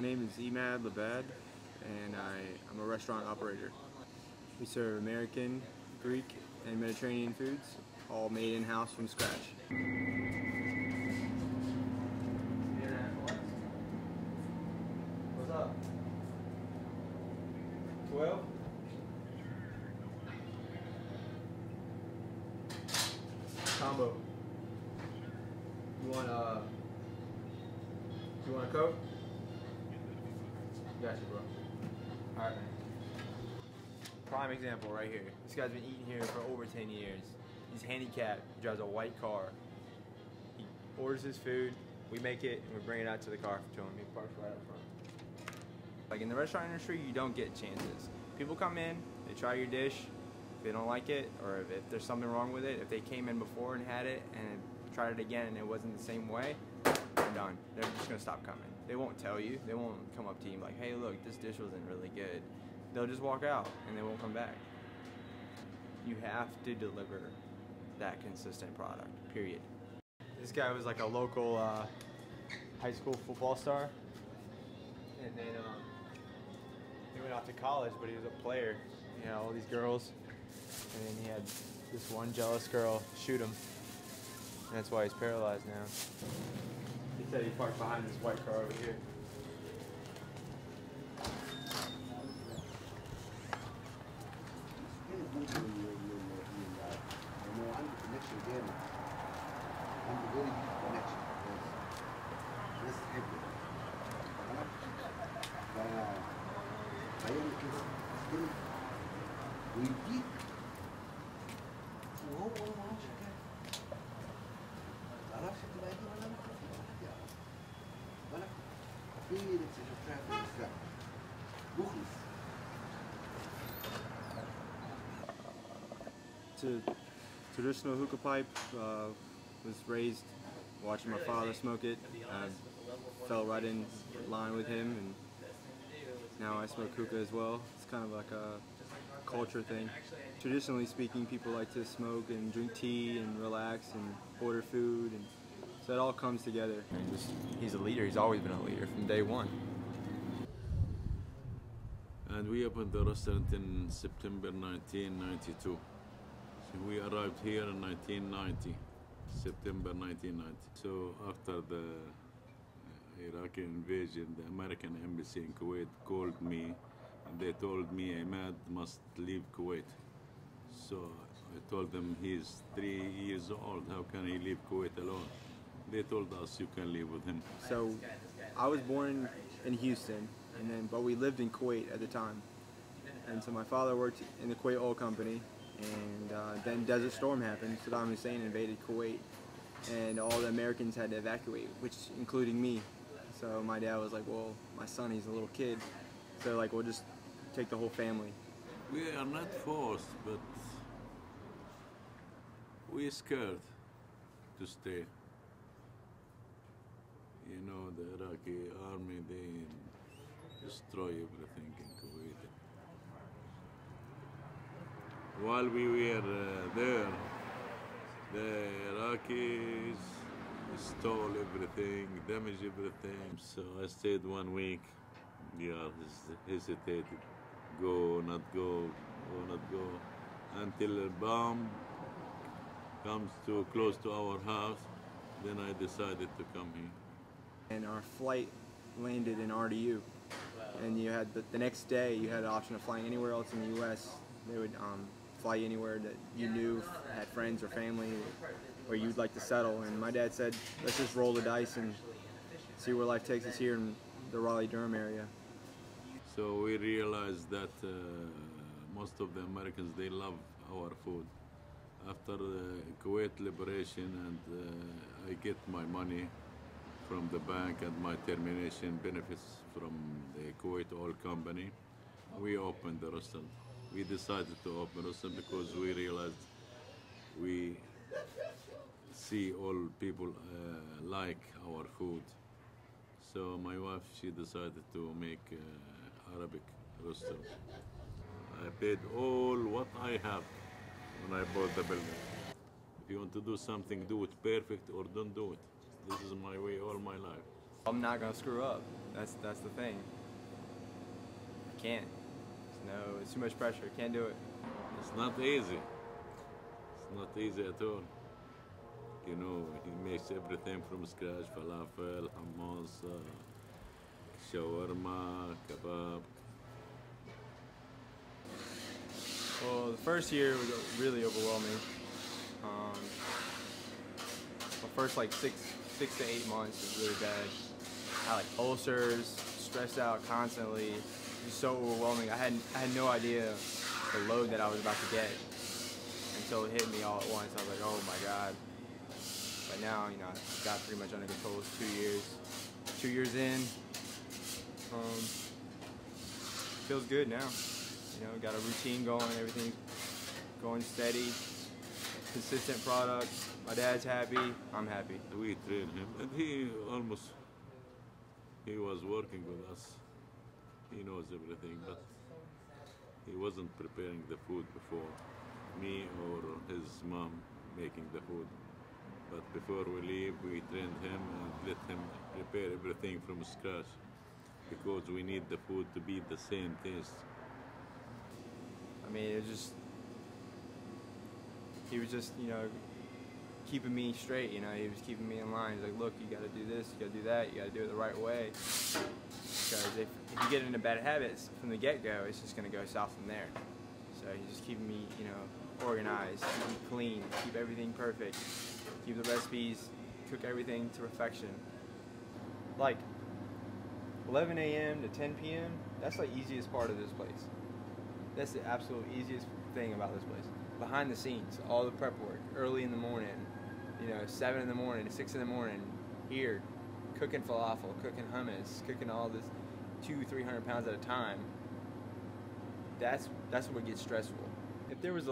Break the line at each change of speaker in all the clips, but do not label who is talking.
name is Emad Labad, and I'm a restaurant operator. We serve American, Greek, and Mediterranean foods, all made in-house from scratch. What's up? 12? Combo. You want a Coke? Gotcha, bro. Alright, man. Prime example right here. This guy's been eating here for over 10 years. He's handicapped, he drives a white car. He orders his food, we make it, and we bring it out to the car to him. He parks right up front. Like in the restaurant industry, you don't get chances. People come in, they try your dish, if they don't like it, or if there's something wrong with it, if they came in before and had it and tried it again and it wasn't the same way, they're done. They're just gonna stop coming. They won't tell you, they won't come up to you like, hey look, this dish wasn't really good. They'll just walk out and they won't come back. You have to deliver that consistent product, period. This guy was like a local high school football star, and then he went off to college, but he was a player. You know, all these girls, and then he had this one jealous girl shoot him, and that's why he's paralyzed now. He said he parked behind this white car over here.
عندي كونكشن جامد، عندي فيري ديب كونكشن الناس تحبه، تمام؟ فهيعمل كده يستلم ويديك وهو ما عملش كده، ما تعرفش تبقى دي ولا لا، بالك؟ في لسه شفتها في الإسلام مخلص.
Traditional hookah pipe, was raised watching my father smoke it. I fell right in line with him, and now I smoke hookah as well. It's kind of like a culture thing. Traditionally speaking, people like to smoke and drink tea and relax and order food, and so it all comes together. And he's a leader. He's always been a leader from day one.
And we opened the restaurant in September 1992. We arrived here in 1990, September 1990. So after the Iraqi invasion, the American embassy in Kuwait called me and they told me Ahmad must leave Kuwait. So I told them he's 3 years old, how can he leave Kuwait alone? They told us you can live with him.
So I was born in Houston, but we lived in Kuwait at the time. And so my father worked in the Kuwait Oil Company, and then Desert Storm happened. Saddam Hussein invaded Kuwait, and all the Americans had to evacuate, which including me. So my dad was like, well, my son, he's a little kid, so like, we'll just take the whole family.
We are not forced, but we're scared to stay. You know, the Iraqi army, they destroy everything in Kuwait. While we were there, the Iraqis stole everything, damaged everything. So I stayed 1 week. Yeah, hesitated, go, not go, go, not go, until a bomb comes too close to our house. Then I decided to come here.
And our flight landed in RDU, and you had the next day you had the option of flying anywhere else in the U.S. They would fly you anywhere that you knew, had friends or family where you'd like to settle. And my dad said, let's just roll the dice and see where life takes us here in the Raleigh-Durham area.
So we realized that most of the Americans, they love our food. After the Kuwait liberation, and I get my money from the bank and my termination benefits from the Kuwait Oil Company, we opened the restaurant. We decided to open a restaurant because we realized we see all people like our food. So my wife, she decided to make Arabic restaurant. I paid all what I have when I bought the building. If you want to do something, do it perfect or don't do it. This is my way all my life.
I'm not gonna screw up. That's the thing. I can't. It's too much pressure. Can't do it.
It's not easy. It's not easy at all. You know, he makes everything from scratch: falafel, hummus, shawarma, kebab.
Well, the first year was really overwhelming. The first like six to 8 months was really bad. I had like ulcers, stressed out constantly. It was so overwhelming. I had no idea the load that I was about to get until it hit me all at once. I was like, oh my God. But now, you know, I got pretty much under control. It's 2 years. 2 years in. Feels good now. You know, got a routine going, everything going steady, consistent product. My dad's happy, I'm happy.
We trained him, and he was working with us. He knows everything, but he wasn't preparing the food before me or his mom making the food. But before we leave, we trained him and let him prepare everything from scratch, because we need the food to be the same taste.
I mean, he was just, you know, keeping me straight, you know, he was keeping me in line. He's like, look, you gotta do this, you gotta do that, you gotta do it the right way. Because if you get into bad habits from the get-go, it's just gonna go south from there. So he's just keeping me, you know, organized, keep me clean, keep everything perfect, keep the recipes, cook everything to perfection. Like 11 a.m. to 10 p.m., that's the easiest part of this place. That's the absolute easiest thing about this place. Behind the scenes, all the prep work, early in the morning, you know, 7 in the morning, 6 in the morning, here, cooking falafel, cooking hummus, cooking all this 200-300 pounds at a time. That's what gets stressful. If there was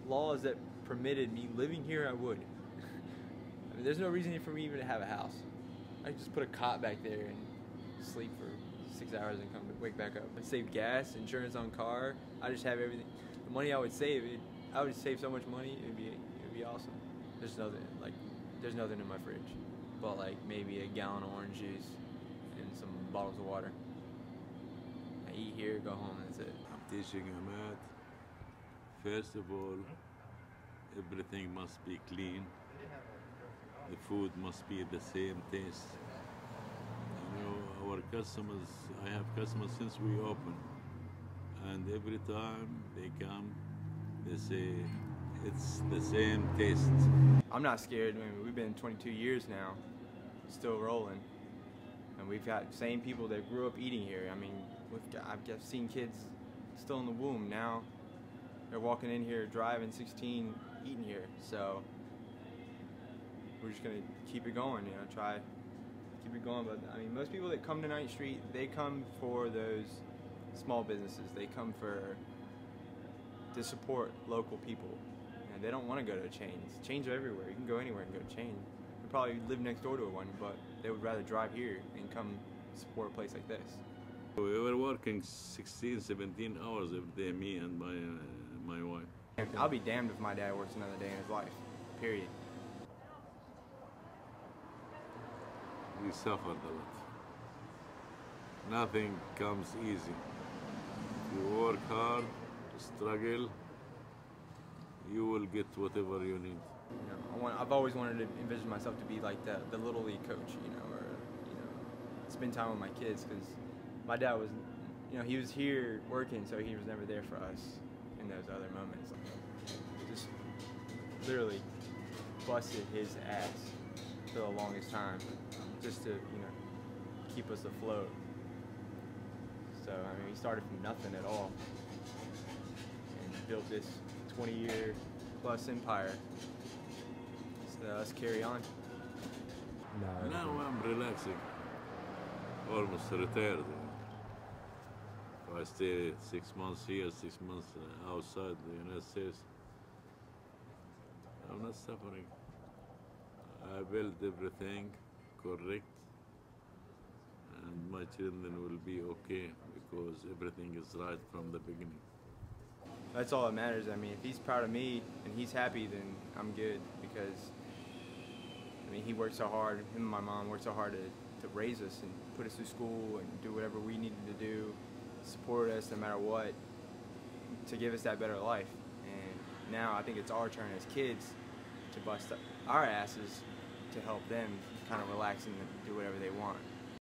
laws that permitted me living here, I would. I mean, there's no reason for me even to have a house. I could just put a cot back there and sleep for 6 hours and wake back up. I'd save gas, insurance on car. I just have everything. The money I would save, I would save so much money. It'd be awesome. There's nothing in my fridge, but like maybe a gallon of orange juice and some bottles of water. I eat here, go home, that's it.
I'm teaching Ahmed. First of all, everything must be clean. The food must be the same taste. You know, our customers, I have customers since we opened, and every time they come, they say it's the same taste.
I'm not scared. I mean, we've been 22 years now, still rolling, and we've got same people that grew up eating here. I mean, I've seen kids still in the womb now. They're walking in here, driving 16, eating here. So we're just gonna keep it going, you know, try keep it going. But I mean, most people that come to 9th Street, they come for those small businesses. They come to support local people, and they don't want to go to chains. Chains are everywhere. You can go anywhere and go to chain. You probably live next door to one, but they would rather drive here and come support a place like this.
We were working 16, 17 hours every day, me and my wife.
I'll be damned if my dad works another day in his life, period.
We suffered a lot. Nothing comes easy. You work hard, struggle, you will get whatever you need.
You know, I've always wanted to envision myself to be like the little league coach, you know, or you know, spend time with my kids, because my dad was, you know, he was here working, so he was never there for us in those other moments. Just literally busted his ass for the longest time, just to, you know, keep us afloat. So I mean, he started from nothing at all and built this 20-year plus empire. So let's carry on.
Now I'm relaxing, almost retired. I stay 6 months here, 6 months outside the United States. I'm not suffering. I built everything correct, and my children will be okay because everything is right from the beginning.
That's all that matters. I mean, if he's proud of me and he's happy, then I'm good, because I mean, he worked so hard, him and my mom worked so hard to raise us and put us through school and do whatever we needed to do, support us no matter what, to give us that better life. And now I think it's our turn as kids to bust up our asses to help them kind of relax and do whatever they want.